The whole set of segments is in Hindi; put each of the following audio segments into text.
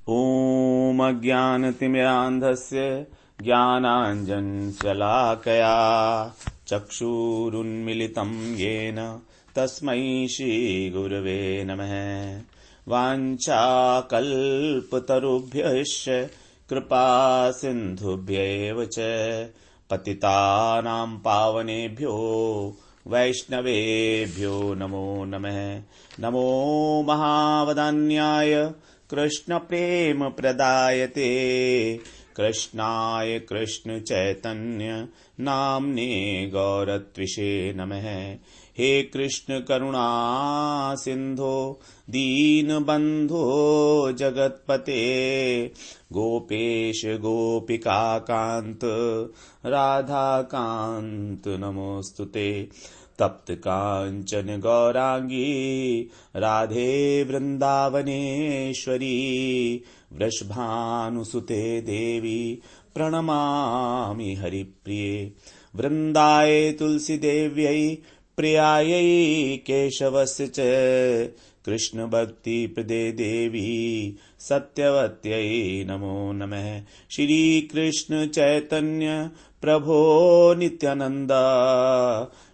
ॐ अज्ञानतिमिरान्धस्य ज्ञानाञ्जनशलाकया चक्षुरुन्मिलितं येन तस्मै श्रीगुरवे नमः। वाञ्छाकल्पतरुभ्यश्च कृपासिन्धुभ्यैव च पतितानां पावनेभ्यो वैष्णवेभ्यो नमो नमः। नमो महावदान्याय कृष्णप्रेमप्रदायते कृष्णाय कृष्णचैतन्य नाम्ने गौरत्विषे नमः। हे कृष्ण करुणा सिन्धो दीनबन्धो जगत्पते गोपेश गोपिकाकान्त राधाकान्त नमोस्तुते। तप्त कांचन गौरांगी राधे वृंदावनेश्वरी वृषभानुसुते देवी प्रणमामि हरिप्रिये। वृंदाय तुलसी देव्यै प्रियायै केशवस्य च कृष्ण भक्ति प्रदे देवी सत्यवत्यै नमो नमः। श्री कृष्ण चैतन्य प्रभो नित्यानंद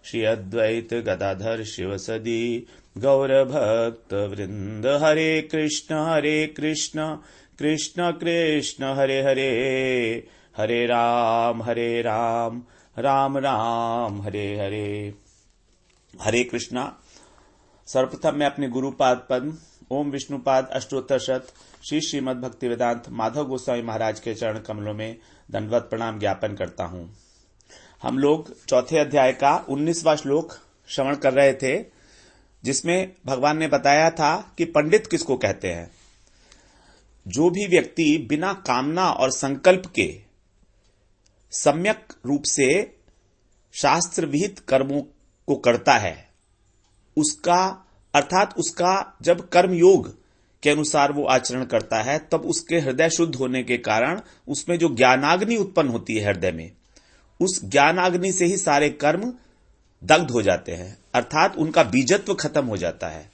श्री अद्वैत गदाधर शिवसदी गौर भक्त वृंद। हरे कृष्ण कृष्ण कृष्ण हरे हरे, हरे राम राम राम हरे हरे। हरे कृष्णा। सर्वप्रथम मैं अपने गुरुपाद पद्म ओम विष्णुपाद अष्टोत्तर शत श्री श्रीमद् भक्ति वेदांत माधव गोस्वामी महाराज के चरण कमलों में दंडवत प्रणाम ज्ञापन करता हूं। हम लोग चौथे अध्याय का 19वां श्लोक श्रवण कर रहे थे, जिसमें भगवान ने बताया था कि पंडित किसको कहते हैं। जो भी व्यक्ति बिना कामना और संकल्प के सम्यक रूप से शास्त्र विहित कर्मों को करता है, उसका अर्थात उसका जब कर्म योग के अनुसार वो आचरण करता है, तब उसके हृदय शुद्ध होने के कारण उसमें जो ज्ञानाग्नि उत्पन्न होती है हृदय में, उस ज्ञानाग्नि से ही सारे कर्म दग्ध हो जाते हैं, अर्थात उनका बीजत्व खत्म हो जाता है,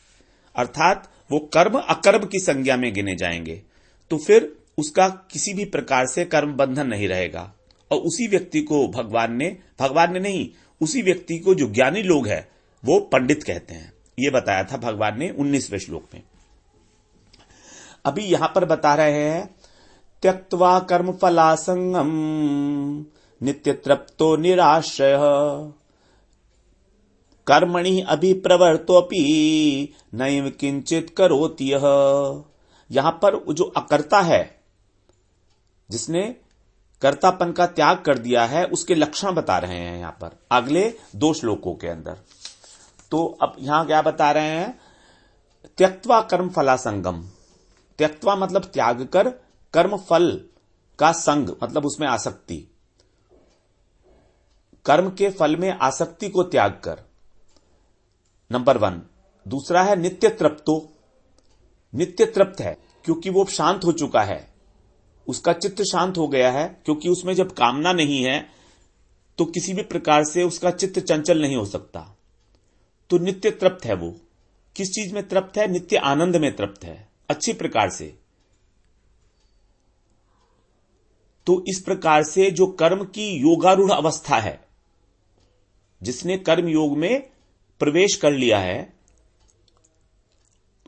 अर्थात वो कर्म अकर्म की संज्ञा में गिने जाएंगे। तो फिर उसका किसी भी प्रकार से कर्म बंधन नहीं रहेगा। और उसी व्यक्ति को भगवान ने नहीं, उसी व्यक्ति को जो ज्ञानी लोग हैं वो पंडित कहते हैं। ये बताया था भगवान ने 19वें श्लोक में। अभी यहां पर बता रहे हैं त्यक्त्वा कर्म फलासंगम नित्य तृप्तो निराश्रय कर्मणि अभिप्रवर्तोपि नैव किंचित करोति यः। यहां पर जो अकर्ता है, जिसने कर्तापन का त्याग कर दिया है, उसके लक्षण बता रहे हैं यहां पर अगले 2 श्लोकों के अंदर। तो अब यहां क्या बता रहे हैं, त्यक्त्वा कर्म फलासंगम। त्यक्त्वा मतलब त्याग कर, कर्म फल का संग मतलब उसमें आसक्ति, कर्म के फल में आसक्ति को त्याग कर, नंबर 1। दूसरा है नित्य तृप्तो। नित्य तृप्त है क्योंकि वो शांत हो चुका है, उसका चित्त शांत हो गया है, क्योंकि उसमें जब कामना नहीं है तो किसी भी प्रकार से उसका चित्त चंचल नहीं हो सकता। तो नित्य तृप्त है। वो किस चीज में तृप्त है? नित्य आनंद में तृप्त है, अच्छी प्रकार से। तो इस प्रकार से जो कर्म की योगारूढ़ अवस्था है, जिसने कर्म योग में प्रवेश कर लिया है,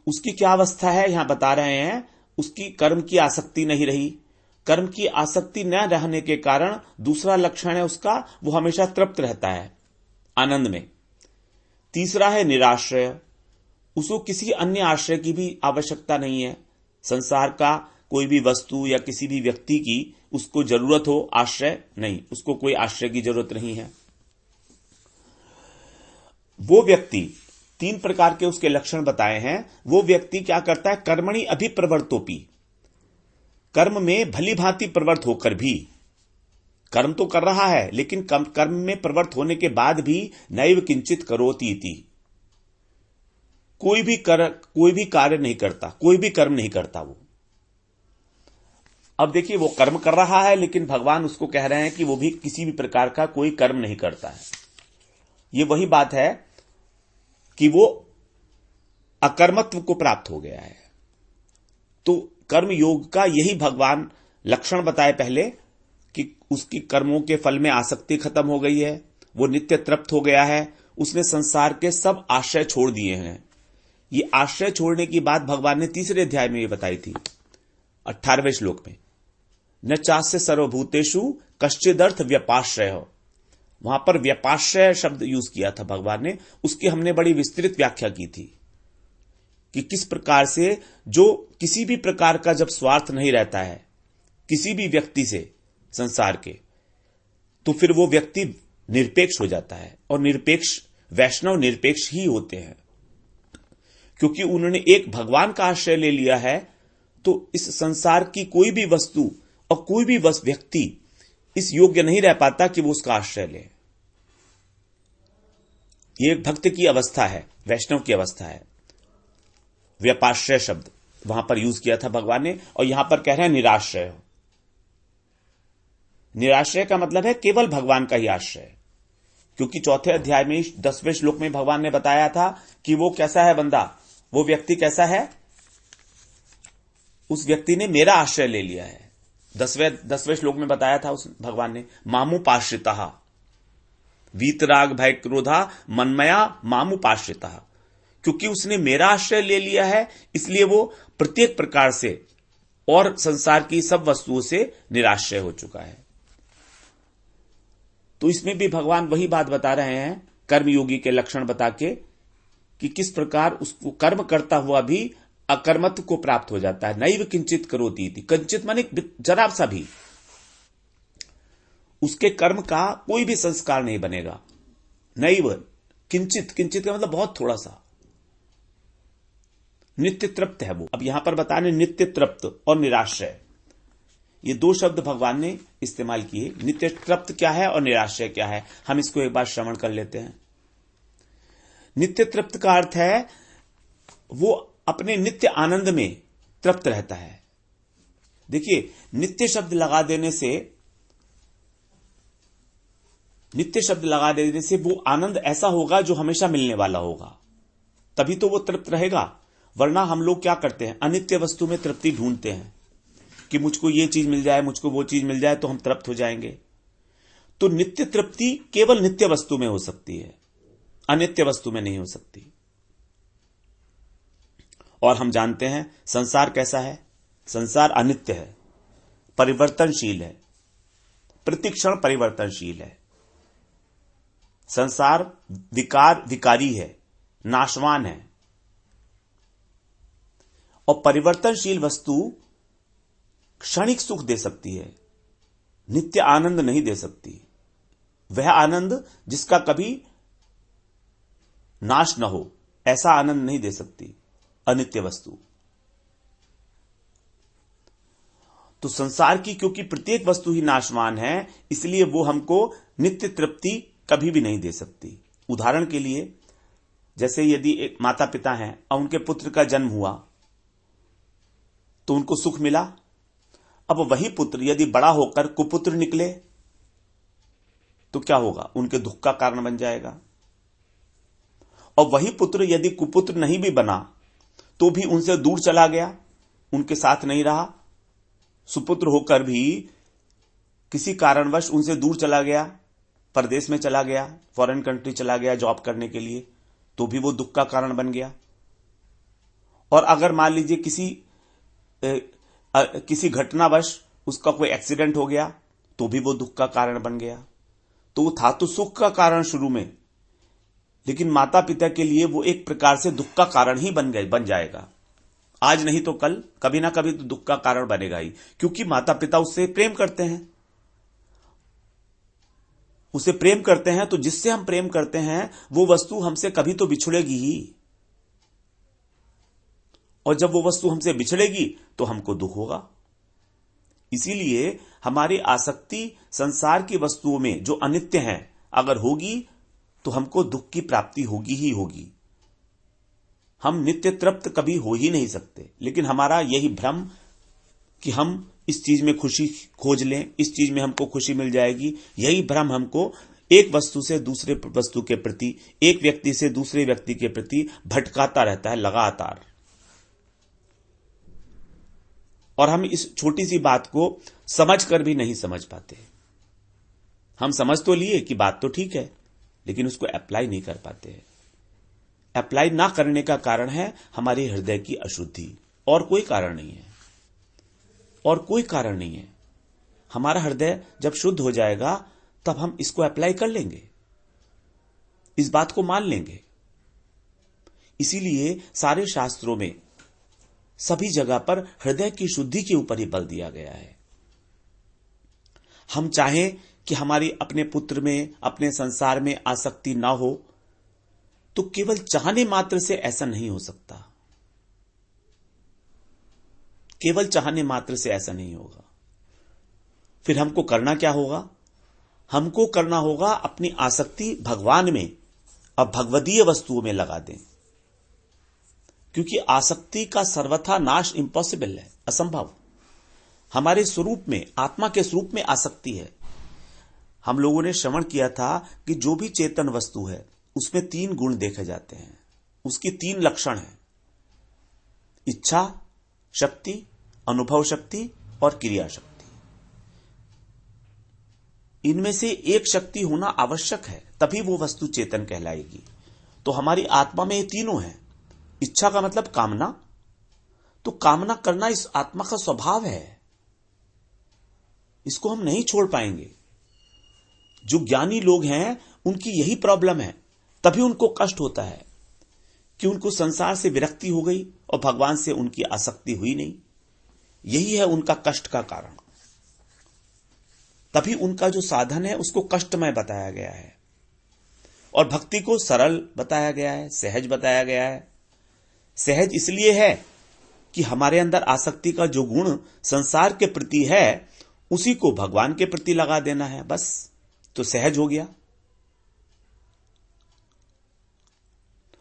उसकी क्या अवस्था है यहां बता रहे हैं। उसकी कर्म की आसक्ति नहीं रही। कर्म की आसक्ति न रहने के कारण दूसरा लक्षण है उसका, वो हमेशा तृप्त रहता है, आनंद में। तीसरा है निराश्रय। उसको किसी अन्य आश्रय की भी आवश्यकता नहीं है। संसार का कोई भी वस्तु या किसी भी व्यक्ति की उसको जरूरत हो, आश्रय नहीं, उसको कोई आश्रय की जरूरत नहीं है। वो व्यक्ति 3 प्रकार के उसके लक्षण बताए हैं। वो व्यक्ति क्या करता है? कर्मणि अभिप्रवर्तोपि। कर्म में भली भांति प्रवृत्त होकर भी, कर्म तो कर रहा है लेकिन कर्म में प्रवृत्त होने के बाद भी नैव किंचित करोति इति, कोई भी कार्य नहीं करता, कोई भी कर्म नहीं करता वो। अब देखिए, वो कर्म कर रहा है लेकिन भगवान उसको कह रहे हैं कि वो भी किसी भी प्रकार का कोई कर्म नहीं करता है। ये वही बात है कि वो अकर्मत्व को प्राप्त हो गया है। तो कर्म योग का यही भगवान लक्षण बताए पहले कि उसकी कर्मों के फल में आसक्ति खत्म हो गई है, वो नित्य तृप्त हो गया है, उसने संसार के सब आश्रय छोड़ दिए हैं। ये आश्रय छोड़ने की बात भगवान ने तीसरे अध्याय में ये बताई थी 18वें श्लोक में, न चास्य सर्वभूतेषु कश्चिदर्थ व्यपाश्रय हो। वहां पर व्यपाश्रय शब्द यूज किया था भगवान ने, उसकी हमने बड़ी विस्तृत व्याख्या की थी कि किस प्रकार से जो किसी भी प्रकार का जब स्वार्थ नहीं रहता है किसी भी व्यक्ति से संसार के, तो फिर वो व्यक्ति निरपेक्ष हो जाता है। और निरपेक्ष वैष्णव निरपेक्ष ही होते हैं, क्योंकि उन्होंने एक भगवान का आश्रय ले लिया है। तो इस संसार की कोई भी वस्तु और कोई भी व्यक्ति इस योग्य नहीं रह पाता कि वो उसका आश्रय ले। ये एक भक्त की अवस्था है, वैष्णव की अवस्था है। व्यपाश्रय शब्द वहां पर यूज किया था भगवान ने, और यहां पर कह रहे हैं निराश्रय हो। निराश्रय का मतलब है केवल भगवान का ही आश्रय, क्योंकि चौथे अध्याय में 10वें श्लोक में भगवान ने बताया था कि वो कैसा है बंदा, वो व्यक्ति कैसा है, उस व्यक्ति ने मेरा आश्रय ले लिया है। 10वें श्लोक में बताया था उस भगवान ने, मामुपाश्रितः वीतराग भय क्रोधा मनमया मामुपाश्रितः। क्योंकि उसने मेरा आश्रय ले लिया है, इसलिए वो प्रत्येक प्रकार से और संसार की सब वस्तुओं से निराश्रय हो चुका है। तो इसमें भी भगवान वही बात बता रहे हैं कर्मयोगी के लक्षण बता के कि किस प्रकार उसको कर्म करता हुआ भी अकर्मत्व को प्राप्त हो जाता है। नैव किंचित करोति इति, किंचित माने जरा सा भी उसके कर्म का कोई भी संस्कार नहीं बनेगा। नैव किंचित, किंचित का मतलब बहुत थोड़ा सा। नित्य तृप्त है वो। अब यहां पर बताने नित्य तृप्त और निराश्रय, ये दो शब्द भगवान ने इस्तेमाल किए। नित्य तृप्त क्या है और निराश्रय क्या है, हम इसको एक बार श्रवण कर लेते हैं। नित्य तृप्त का अर्थ है वो अपने नित्य आनंद में तृप्त रहता है। देखिए, नित्य शब्द लगा देने से वो आनंद ऐसा होगा जो हमेशा मिलने वाला होगा, तभी तो वो तृप्त रहेगा। वरना हम लोग क्या करते हैं, अनित्य वस्तु में तृप्ति ढूंढते हैं कि मुझको ये चीज मिल जाए, मुझको वो चीज मिल जाए तो हम तृप्त हो जाएंगे। तो नित्य तृप्ति केवल नित्य वस्तु में हो सकती है, अनित्य वस्तु में नहीं हो सकती। और हम जानते हैं संसार कैसा है, संसार अनित्य है, परिवर्तनशील है, प्रतिक्षण परिवर्तनशील है। संसार विकारी है, नाशवान है। और परिवर्तनशील वस्तु क्षणिक सुख दे सकती है, नित्य आनंद नहीं दे सकती। वह आनंद जिसका कभी नाश न हो, ऐसा आनंद नहीं दे सकती अनित्य वस्तु। तो संसार की क्योंकि प्रत्येक वस्तु ही नाशवान है, इसलिए वो हमको नित्य तृप्ति कभी भी नहीं दे सकती। उदाहरण के लिए, जैसे यदि एक माता पिता हैं और उनके पुत्र का जन्म हुआ तो उनको सुख मिला। अब वही पुत्र यदि बड़ा होकर कुपुत्र निकले तो क्या होगा, उनके दुख का कारण बन जाएगा। और वही पुत्र यदि कुपुत्र नहीं भी बना तो भी उनसे दूर चला गया, उनके साथ नहीं रहा, सुपुत्र होकर भी किसी कारणवश उनसे दूर चला गया, परदेश में चला गया, फॉरेन कंट्री चला गया जॉब करने के लिए, तो भी वो दुख का कारण बन गया। और अगर मान लीजिए किसी घटनावश उसका कोई एक्सीडेंट हो गया तो भी वो दुख का कारण बन गया। तो वो था तो सुख का कारण शुरू में, लेकिन माता पिता के लिए वो एक प्रकार से दुख का कारण ही बन जाएगा। आज नहीं तो कल, कभी ना कभी तो दुख का कारण बनेगा ही, क्योंकि माता पिता उससे प्रेम करते हैं। उसे प्रेम करते हैं तो जिससे हम प्रेम करते हैं वो वस्तु हमसे कभी तो बिछुड़ेगी ही, और जब वो वस्तु हमसे बिछड़ेगी तो हमको दुख होगा। इसीलिए हमारी आसक्ति संसार की वस्तुओं में जो अनित्य हैं अगर होगी तो हमको दुख की प्राप्ति होगी ही होगी। हम नित्य तृप्त कभी हो ही नहीं सकते। लेकिन हमारा यही भ्रम कि हम इस चीज में खुशी खोज लें, इस चीज में हमको खुशी मिल जाएगी, यही भ्रम हमको एक वस्तु से दूसरे वस्तु के प्रति, एक व्यक्ति से दूसरे व्यक्ति के प्रति भटकाता रहता है लगातार। और हम इस छोटी सी बात को समझ कर भी नहीं समझ पाते। हम समझ तो लिए कि बात तो ठीक है, लेकिन उसको अप्लाई नहीं कर पाते। अप्लाई ना करने का कारण है हमारे हृदय की अशुद्धि, और कोई कारण नहीं है, और कोई कारण नहीं है। हमारा हृदय जब शुद्ध हो जाएगा तब हम इसको अप्लाई कर लेंगे, इस बात को मान लेंगे। इसीलिए सारे शास्त्रों में सभी जगह पर हृदय की शुद्धि के ऊपर ही बल दिया गया है। हम चाहें कि हमारी अपने पुत्र में, अपने संसार में आसक्ति ना हो, तो केवल चाहने मात्र से ऐसा नहीं हो सकता। केवल चाहने मात्र से ऐसा नहीं होगा। फिर हमको करना क्या होगा? हमको करना होगा अपनी आसक्ति भगवान में और भगवदीय वस्तुओं में लगा दें, क्योंकि आसक्ति का सर्वथा नाश इम्पॉसिबल है, असंभव। हमारे स्वरूप में, आत्मा के स्वरूप में आसक्ति है। हम लोगों ने श्रवण किया था कि जो भी चेतन वस्तु है उसमें 3 गुण देखे जाते हैं, उसकी 3 लक्षण हैं: इच्छा शक्ति, अनुभव शक्ति और क्रिया शक्ति। इनमें से एक शक्ति होना आवश्यक है, तभी वो वस्तु चेतन कहलाएगी। तो हमारी आत्मा में ये तीनों हैं। इच्छा का मतलब कामना, तो कामना करना इस आत्मा का स्वभाव है, इसको हम नहीं छोड़ पाएंगे। जो ज्ञानी लोग हैं उनकी यही प्रॉब्लम है, तभी उनको कष्ट होता है कि उनको संसार से विरक्ति हो गई और भगवान से उनकी आसक्ति हुई नहीं। यही है उनका कष्ट का कारण। तभी उनका जो साधन है उसको कष्टमय बताया गया है और भक्ति को सरल बताया गया है, सहज बताया गया है। सहज इसलिए है कि हमारे अंदर आसक्ति का जो गुण संसार के प्रति है उसी को भगवान के प्रति लगा देना है, बस, तो सहज हो गया।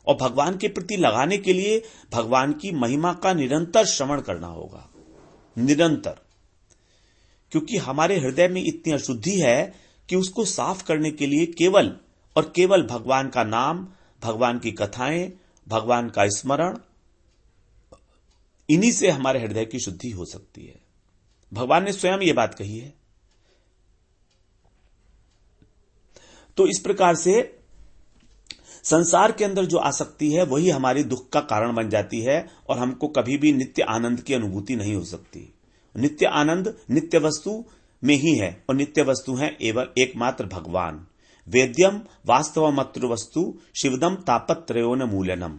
और भगवान के प्रति लगाने के लिए भगवान की महिमा का निरंतर श्रवण करना होगा, निरंतर। क्योंकि हमारे हृदय में इतनी अशुद्धि है कि उसको साफ करने के लिए केवल और केवल भगवान का नाम, भगवान की कथाएं, भगवान का स्मरण, इन्हीं से हमारे हृदय की शुद्धि हो सकती है। भगवान ने स्वयं ये बात कही है। तो इस प्रकार से संसार के अंदर जो आसक्ति है वही हमारी दुख का कारण बन जाती है और हमको कभी भी नित्य आनंद की अनुभूति नहीं हो सकती। नित्य आनंद नित्य वस्तु में ही है और नित्य वस्तु है एवं एकमात्र भगवान। वेद्यम वास्तवमत्र वस्तु शिवदम तापत्रयोन मूलनम।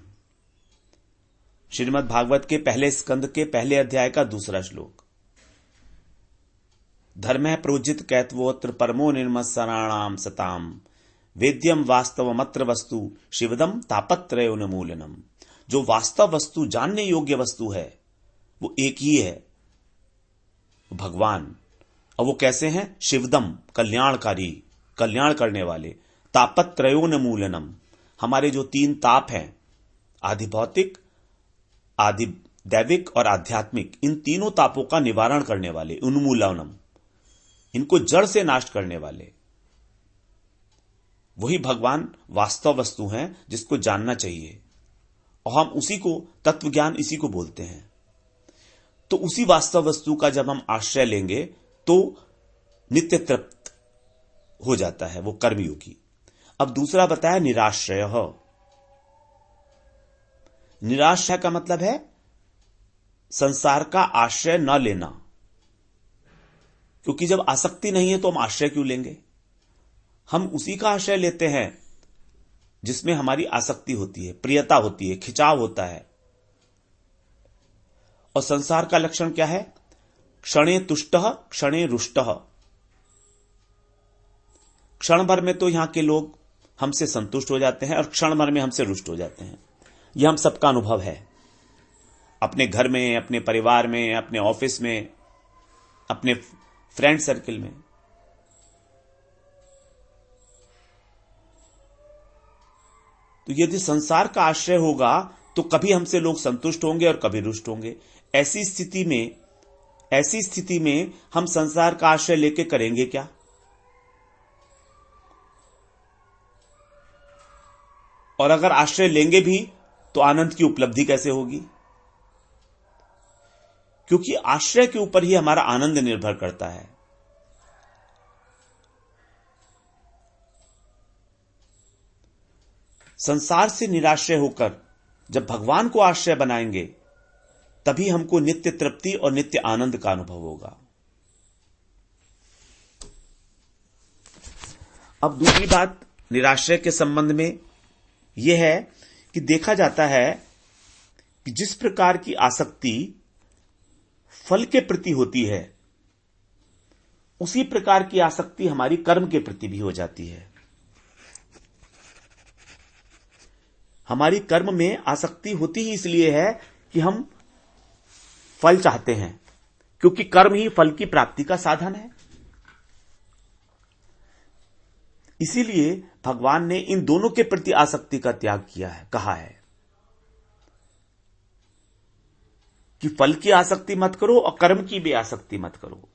श्रीमद् भागवत के पहले स्कंद के पहले अध्याय का 2 श्लोक। धर्म प्रोजित कैतवोत्र परमो निर्मत्सराणाम सताम वेद्यम वास्तवमत्र वस्तु शिवदम तापत्रयोन मूलनम। जो वास्तव वस्तु, जानने योग्य वस्तु है, वो एक ही है, भगवान। और वो कैसे हैं? शिवदम, कल्याणकारी, कल्याण करने वाले। तापत्रयोन मूलनम, हमारे जो 3 ताप हैं, आधि भौतिक, आधि दैविक और आध्यात्मिक, इन तीनों तापों का निवारण करने वाले, उन्मूलनम, इनको जड़ से नाश करने वाले, वही भगवान वास्तव वस्तु हैं जिसको जानना चाहिए। और हम उसी को, तत्व ज्ञान इसी को बोलते हैं। तो उसी वास्तव वस्तु का जब हम आश्रय लेंगे तो नित्य तृप्त हो जाता है वो कर्मयोगी। अब दूसरा बताया निराश्रय। निराश्रय का मतलब है संसार का आश्रय न लेना, क्योंकि जब आसक्ति नहीं है तो हम आश्रय क्यों लेंगे? हम उसी का आश्रय लेते हैं जिसमें हमारी आसक्ति होती है, प्रियता होती है, खिंचाव होता है। और संसार का लक्षण क्या है? क्षणे तुष्टः क्षणे रुष्टः। क्षण भर में तो यहां के लोग हमसे संतुष्ट हो जाते हैं और क्षण भर में हमसे रुष्ट हो जाते हैं। यह हम सबका अनुभव है, अपने घर में, अपने परिवार में, अपने ऑफिस में, अपने फ्रेंड सर्किल में। तो यदि संसार का आश्रय होगा तो कभी हमसे लोग संतुष्ट होंगे और कभी रुष्ट होंगे। ऐसी स्थिति में हम संसार का आश्रय लेके करेंगे क्या? और अगर आश्रय लेंगे भी तो आनंद की उपलब्धि कैसे होगी? क्योंकि आश्रय के ऊपर ही हमारा आनंद निर्भर करता है। संसार से निराश्रय होकर जब भगवान को आश्रय बनाएंगे तभी हमको नित्य तृप्ति और नित्य आनंद का अनुभव होगा। अब दूसरी बात निराश्रय के संबंध में यह है कि देखा जाता है कि जिस प्रकार की आसक्ति फल के प्रति होती है उसी प्रकार की आसक्ति हमारी कर्म के प्रति भी हो जाती है। हमारी कर्म में आसक्ति होती ही इसलिए है कि हम फल चाहते हैं, क्योंकि कर्म ही फल की प्राप्ति का साधन है। इसीलिए भगवान ने इन दोनों के प्रति आसक्ति का त्याग किया है, कहा है कि फल की आसक्ति मत करो और कर्म की भी आसक्ति मत करो।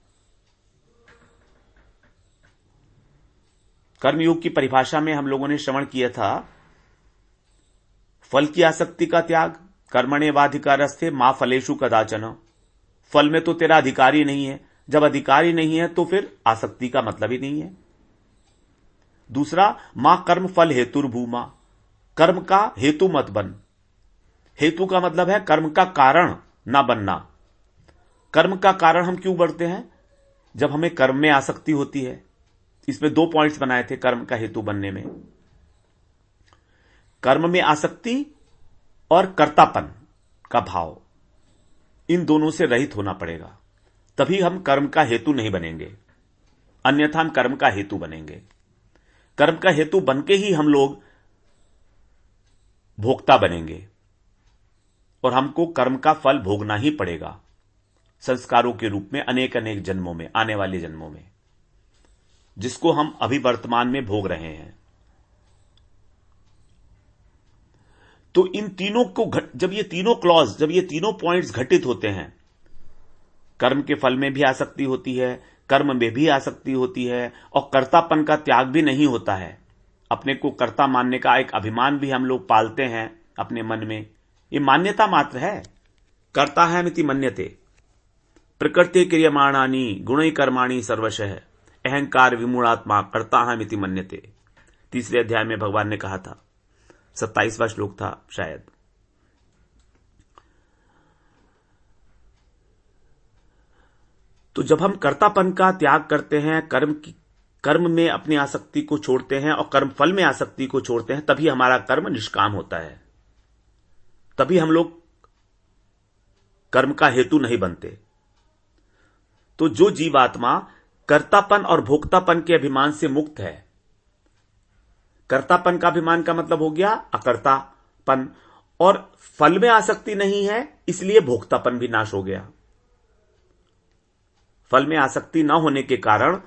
कर्मयोग की परिभाषा में हम लोगों ने श्रवण किया था, फल की आसक्ति का त्याग, कर्मण्येवाधिकारस्ते मा फलेषु कदाचन। फल में तो तेरा अधिकार ही नहीं है, जब अधिकार ही नहीं है तो फिर आसक्ति का मतलब ही नहीं है। दूसरा, मां कर्म फल हेतुर्भूमा, कर्म का हेतु मत बन। हेतु का मतलब है कर्म का कारण ना बनना। कर्म का कारण हम क्यों बढ़ते हैं? जब हमें कर्म में आसक्ति होती है। इसमें 2 पॉइंट्स बनाए थे कर्म का हेतु बनने में। कर्म में आसक्ति और कर्तापन का भाव, इन दोनों से रहित होना पड़ेगा, तभी हम कर्म का हेतु नहीं बनेंगे, अन्यथा हम कर्म का हेतु बनेंगे। कर्म का हेतु बनके ही हम लोग भोक्ता बनेंगे और हमको कर्म का फल भोगना ही पड़ेगा संस्कारों के रूप में अनेक अनेक जन्मों में, आने वाले जन्मों में, जिसको हम अभी वर्तमान में भोग रहे हैं। तो इन तीनों को जब ये तीनों पॉइंट्स घटित होते हैं, कर्म के फल में भी आसक्ति होती है, कर्म में भी आसक्ति होती है और कर्तापन का त्याग भी नहीं होता है। अपने को कर्ता मानने का एक अभिमान भी हम लोग पालते हैं अपने मन में, ये मान्यता मात्र है। कर्ता है मिति मन्यते, प्रकृति क्रियमाणानि गुणै कर्माणि सर्वशः अहंकार विमूढ़ात्मा कर्ता है मिति मन्यते। 3 अध्याय में भगवान ने कहा था, 27वां श्लोक था शायद। तो जब हम कर्तापन का त्याग करते हैं, कर्म में अपनी आसक्ति को छोड़ते हैं और कर्म फल में आसक्ति को छोड़ते हैं, तभी हमारा कर्म निष्काम होता है, तभी हम लोग कर्म का हेतु नहीं बनते। तो जो जीवात्मा कर्तापन और भोक्तापन के अभिमान से मुक्त है, कर्तापन का अभिमान का मतलब हो गया अकर्तापन, और फल में आसक्ति नहीं है इसलिए भोक्तापन भी नाश हो गया। फल में आसक्ति ना होने के कारण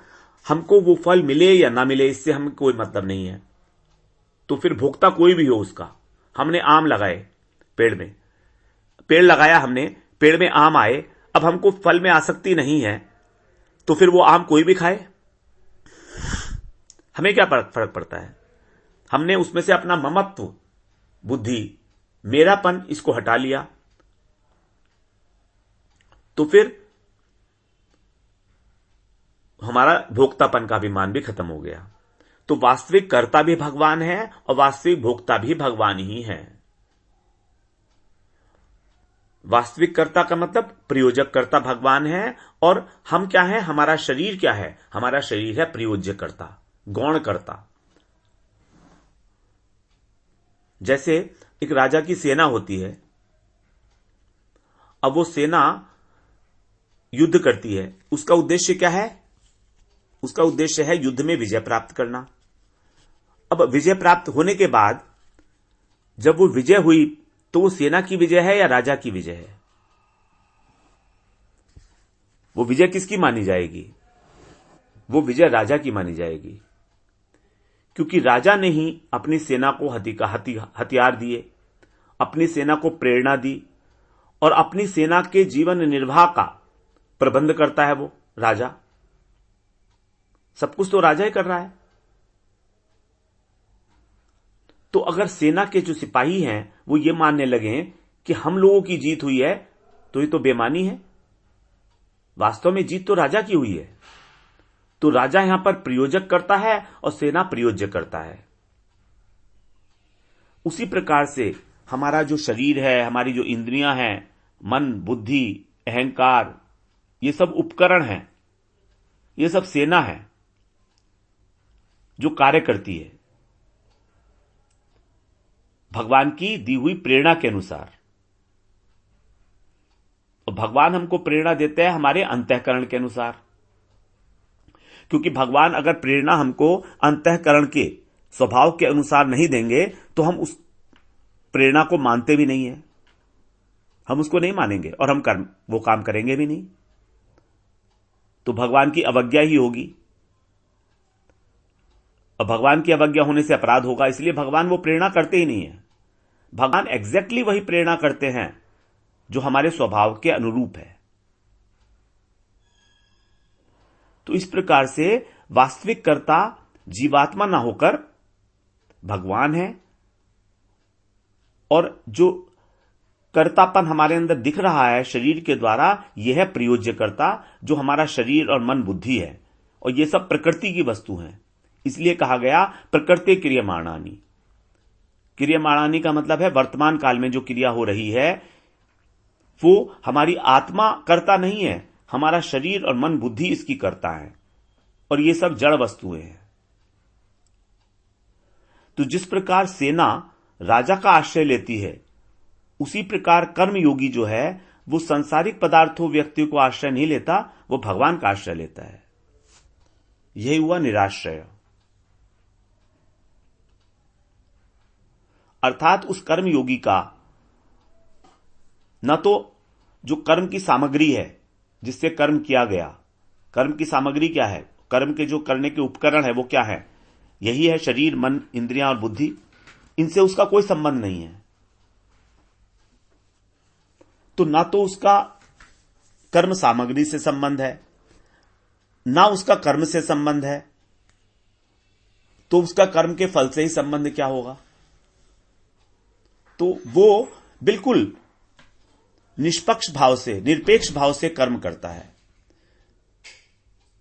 हमको वो फल मिले या ना मिले इससे हमें कोई मतलब नहीं है। तो फिर भोक्ता कोई भी हो उसका। हमने आम लगाए पेड़ में, पेड़ लगाया हमने, पेड़ में आम आए, अब हमको फल में आसक्ति नहीं है तो फिर वो आम कोई भी खाए, हमें क्या फर्क पड़ता है? हमने उसमें से अपना ममत्व बुद्धि, मेरापन, इसको हटा लिया तो फिर हमारा भोक्तापन का अभिमान भी खत्म हो गया। तो वास्तविक कर्ता भी भगवान है और वास्तविक भोक्ता भी भगवान ही है। वास्तविक कर्ता का मतलब प्रयोजक कर्ता भगवान है, और हम क्या है, हमारा शरीर क्या है? हमारा शरीर है प्रयोज्य कर्ता, गौण कर्ता। जैसे एक राजा की सेना होती है, अब वो सेना युद्ध करती है, उसका उद्देश्य क्या है? उसका उद्देश्य है युद्ध में विजय प्राप्त करना। अब विजय प्राप्त होने के बाद जब वो विजय हुई तो वो सेना की विजय है या राजा की विजय है? वो विजय किसकी मानी जाएगी? वो विजय राजा की मानी जाएगी, क्योंकि राजा ने ही अपनी सेना को हथियार दिए, अपनी सेना को प्रेरणा दी और अपनी सेना के जीवन निर्वाह का प्रबंध करता है वो राजा। सब कुछ तो राजा ही कर रहा है। तो अगर सेना के जो सिपाही हैं वो ये मानने लगे कि हम लोगों की जीत हुई है तो ये तो बेईमानी है, वास्तव में जीत तो राजा की हुई है। तो राजा यहां पर प्रयोजक करता है और सेना प्रयोज्य करता है। उसी प्रकार से हमारा जो शरीर है, हमारी जो इंद्रियां हैं, मन, बुद्धि, अहंकार, ये सब उपकरण हैं, ये सब सेना है जो कार्य करती है भगवान की दी हुई प्रेरणा के अनुसार। और भगवान हमको प्रेरणा देते हैं हमारे अंतःकरण के अनुसार, क्योंकि भगवान अगर प्रेरणा हमको अंतःकरण के स्वभाव के अनुसार नहीं देंगे तो हम उस प्रेरणा को मानते भी नहीं है, हम उसको नहीं मानेंगे और हम वो काम करेंगे भी नहीं, तो भगवान की अवज्ञा ही होगी। और भगवान की अवज्ञा होने से अपराध होगा, इसलिए भगवान वो प्रेरणा करते ही नहीं है। भगवान एग्जैक्टली वही प्रेरणा करते हैं जो हमारे स्वभाव के अनुरूप है। तो इस प्रकार से वास्तविक कर्ता जीवात्मा ना होकर भगवान है, और जो कर्तापन हमारे अंदर दिख रहा है शरीर के द्वारा, यह है प्रयोज्य कर्ता, जो हमारा शरीर और मन बुद्धि है, और ये सब प्रकृति की वस्तु हैं। इसलिए कहा गया प्रकृति क्रियमाणानि। क्रियमाणानि का मतलब है वर्तमान काल में जो क्रिया हो रही है वो हमारी आत्मा करता नहीं है, हमारा शरीर और मन बुद्धि इसकी करता है, और ये सब जड़ वस्तुएं हैं। तो जिस प्रकार सेना राजा का आश्रय लेती है, उसी प्रकार कर्मयोगी जो है वो सांसारिक पदार्थों व्यक्तियों को आश्रय नहीं लेता, वो भगवान का आश्रय लेता है। यही हुआ निराश्रय। अर्थात उस कर्मयोगी का न तो जो कर्म की सामग्री है जिससे कर्म किया गया, कर्म की सामग्री क्या है, कर्म के जो करने के उपकरण है वो क्या है, यही है शरीर, मन, इंद्रियां और बुद्धि। इनसे उसका कोई संबंध नहीं है। तो ना तो उसका कर्म सामग्री से संबंध है, ना उसका कर्म से संबंध है, तो उसका कर्म के फल से ही संबंध क्या होगा। तो वो बिल्कुल निष्पक्ष भाव से, निरपेक्ष भाव से कर्म करता है।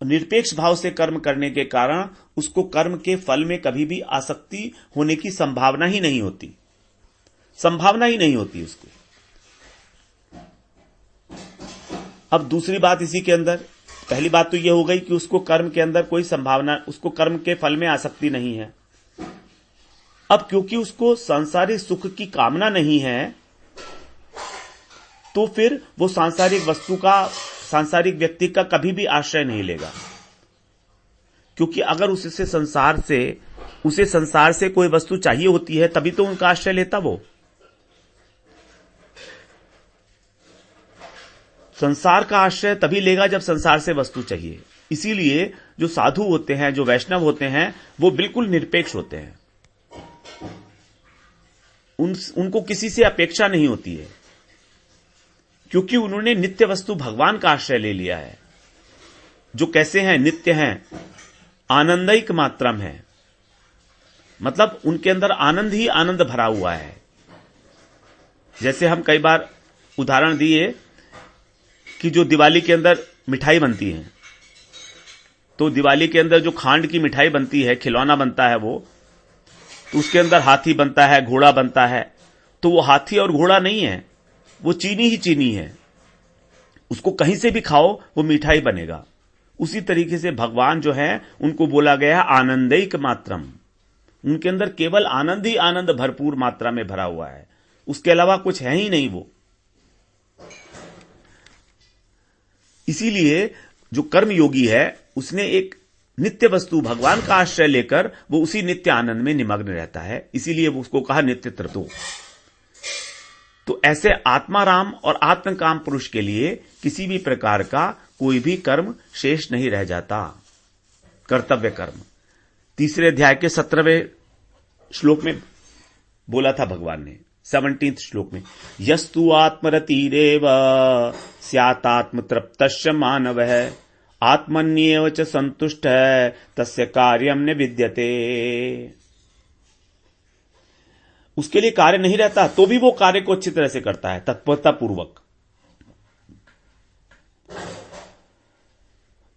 निरपेक्ष भाव से कर्म करने के कारण उसको कर्म के फल में कभी भी आसक्ति होने की संभावना ही नहीं होती, संभावना ही नहीं होती उसको। अब दूसरी बात इसी के अंदर, पहली बात तो यह हो गई कि उसको कर्म के अंदर कोई संभावना, उसको कर्म के फल में आसक्ति नहीं है। अब क्योंकि उसको सांसारिक सुख की कामना नहीं है, तो फिर वो सांसारिक वस्तु का, सांसारिक व्यक्ति का कभी भी आश्रय नहीं लेगा। क्योंकि अगर उसे संसार से कोई वस्तु चाहिए होती है तभी तो उनका आश्रय लेता। वो संसार का आश्रय तभी लेगा जब संसार से वस्तु चाहिए। इसीलिए जो साधु होते हैं, जो वैष्णव होते हैं, वो बिल्कुल निरपेक्ष होते हैं। उनको किसी से अपेक्षा नहीं होती है, क्योंकि उन्होंने नित्य वस्तु भगवान का आश्रय ले लिया है, जो कैसे हैं, नित्य हैं, आनंदिक मात्रम है। मतलब उनके अंदर आनंद ही आनंद भरा हुआ है। जैसे हम कई बार उदाहरण दिए कि जो दिवाली के अंदर मिठाई बनती है, तो दिवाली के अंदर जो खांड की मिठाई बनती है, खिलौना बनता है, वो तो उसके अंदर हाथी बनता है, घोड़ा बनता है। तो वो हाथी और घोड़ा नहीं है, वो चीनी ही चीनी है। उसको कहीं से भी खाओ वो मिठाई बनेगा। उसी तरीके से भगवान जो है उनको बोला गया आनंदिक मात्रम। उनके अंदर केवल आनंद ही आनंद भरपूर मात्रा में भरा हुआ है, उसके अलावा कुछ है ही नहीं वो। इसीलिए जो कर्म योगी है उसने एक नित्य वस्तु भगवान का आश्रय लेकर वो उसी नित्य आनंद में निमग्न रहता है। इसीलिए वो उसको कहा नित्य तृतो। तो ऐसे आत्माराम और आत्मकाम पुरुष के लिए किसी भी प्रकार का कोई भी कर्म शेष नहीं रह जाता। कर्तव्य कर्म 3 अध्याय के 17वें श्लोक में बोला था भगवान ने, 17th श्लोक में, यस्तु आत्मरतिरेव स्यातात्म तृप्तस्य मानवः आत्मन्येव च संतुष्टः तस्य कार्यम न विद्यते। उसके लिए कार्य नहीं रहता तो भी वो कार्य को अच्छी तरह से करता है, तत्परता पूर्वक।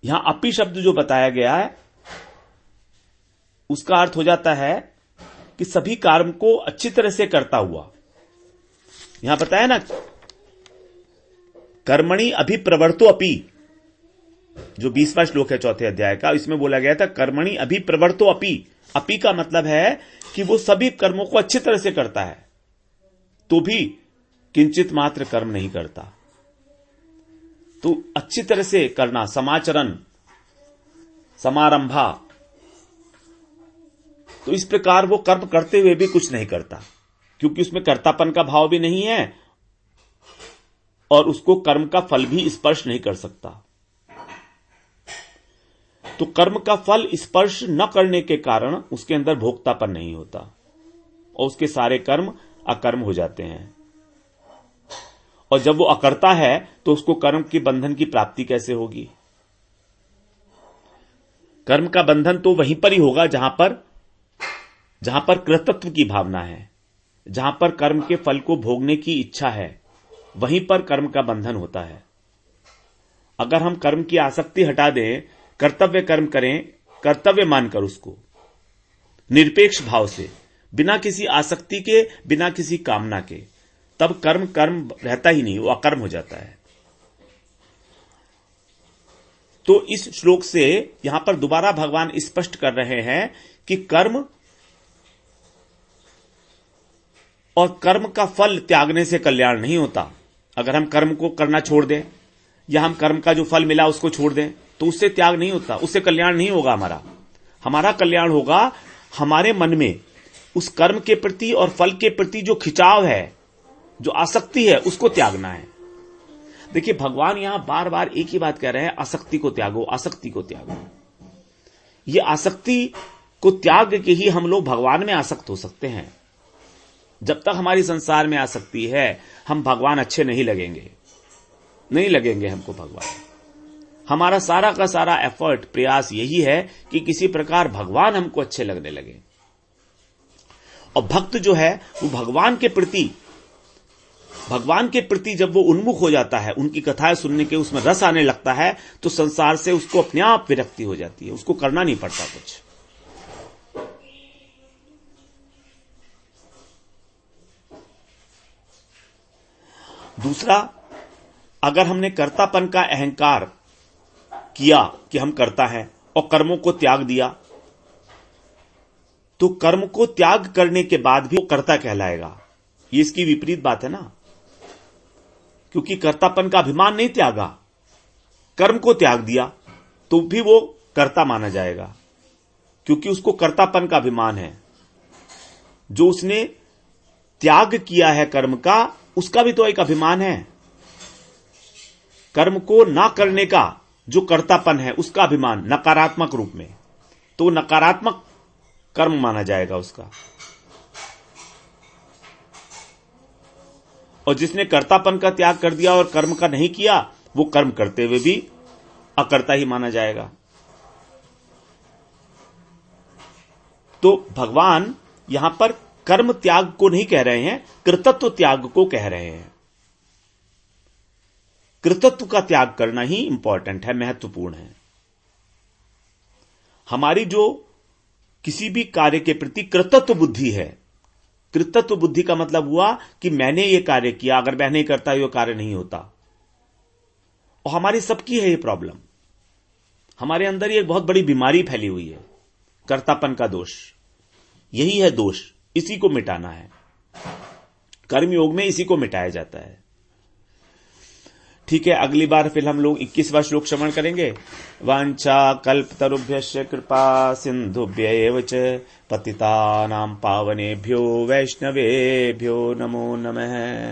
यहां अपी शब्द जो बताया गया है उसका अर्थ हो जाता है कि सभी कर्म को अच्छी तरह से करता हुआ। यहां बताया ना, कर्मणि अभिप्रवर्तो अपि, जो 20वां श्लोक है चौथे अध्याय का, इसमें बोला गया था कर्मणि अभिप्रवर्तो अपि। अपि का मतलब है कि वो सभी कर्मों को अच्छी तरह से करता है तो भी किंचित मात्र कर्म नहीं करता। तो अच्छी तरह से करना, समाचरण, समारंभा, तो इस प्रकार वो कर्म करते हुए भी कुछ नहीं करता क्योंकि उसमें कर्तापन का भाव भी नहीं है और उसको कर्म का फल भी स्पर्श नहीं कर सकता। तो कर्म का फल स्पर्श न करने के कारण उसके अंदर भोक्तापन नहीं होता और उसके सारे कर्म अकर्म हो जाते हैं। और जब वो अकर्ता है तो उसको कर्म के बंधन की प्राप्ति कैसे होगी? कर्म का बंधन तो वहीं पर ही होगा जहां पर कृतत्व की भावना है, जहां पर कर्म के फल को भोगने की इच्छा है, वहीं पर कर्म का बंधन होता है। अगर हम कर्म की आसक्ति हटा दें, कर्तव्य कर्म करें, कर्तव्य मानकर उसको निरपेक्ष भाव से, बिना किसी आसक्ति के, बिना किसी कामना के, तब कर्म रहता ही नहीं, वो अकर्म हो जाता है। तो इस श्लोक से यहां पर दोबारा भगवान स्पष्ट कर रहे हैं कि कर्म और कर्म का फल त्यागने से कल्याण नहीं होता। अगर हम कर्म को करना छोड़ दें या हम कर्म का जो फल मिला उसको छोड़ दें तो उससे त्याग नहीं होता, उससे कल्याण नहीं होगा। हमारा कल्याण होगा हमारे मन में उस कर्म के प्रति और फल के प्रति जो खिंचाव है, जो आसक्ति है, उसको त्यागना है। देखिए भगवान यहां बार बार एक ही बात कह रहे हैं, आसक्ति को त्यागो, आसक्ति को त्यागो। ये आसक्ति को त्याग के ही हम लोग भगवान में आसक्त हो सकते हैं। जब तक हमारी संसार में आसक्ति है हम भगवान अच्छे नहीं लगेंगे हमको भगवान। हमारा सारा का सारा एफर्ट, प्रयास यही है कि किसी प्रकार भगवान हमको अच्छे लगने लगे। और भक्त जो है वो भगवान के प्रति जब वो उन्मुख हो जाता है, उनकी कथाएं सुनने के उसमें रस आने लगता है, तो संसार से उसको अपने आप विरक्ति हो जाती है, उसको करना नहीं पड़ता कुछ। दूसरा, अगर हमने कर्तापन का अहंकार किया कि हम करता है और कर्मों को त्याग दिया, तो कर्म को त्याग करने के बाद भी वो कर्ता कहलाएगा। ये इसकी विपरीत बात है ना, क्योंकि कर्तापन का अभिमान नहीं त्यागा, कर्म को त्याग दिया तो भी वो कर्ता माना जाएगा क्योंकि उसको कर्तापन का अभिमान है। जो उसने त्याग किया है कर्म का, उसका भी तो एक अभिमान है। कर्म को ना करने का जो कर्तापन है उसका अभिमान नकारात्मक रूप में, तो नकारात्मक कर्म माना जाएगा उसका। और जिसने कर्तापन का त्याग कर दिया और कर्म का नहीं किया, वो कर्म करते हुए भी अकर्ता ही माना जाएगा। तो भगवान यहां पर कर्म त्याग को नहीं कह रहे हैं, कृतत्व त्याग को कह रहे हैं। कृतत्व का त्याग करना ही इंपॉर्टेंट है, महत्वपूर्ण है। हमारी जो किसी भी कार्य के प्रति कृतत्व बुद्धि है, कृतत्व बुद्धि का मतलब हुआ कि मैंने ये कार्य किया, अगर मैं नहीं करता ये कार्य नहीं होता। और हमारी सबकी है ये प्रॉब्लम, हमारे अंदर ये बहुत बड़ी बीमारी फैली हुई है, कर्तापन का दोष। यही है दोष, इसी को मिटाना है। कर्मयोग में इसी को मिटाया जाता है। ठीक है, अगली बार फिर हम लोग 21वां श्लोक श्रवण करेंगे। वांछा कल्पतरुभ्यश्च कृपा सिंधुभ्य एव च पतितानां पावनेभ्यो वैष्णवेभ्यो नमो नमः।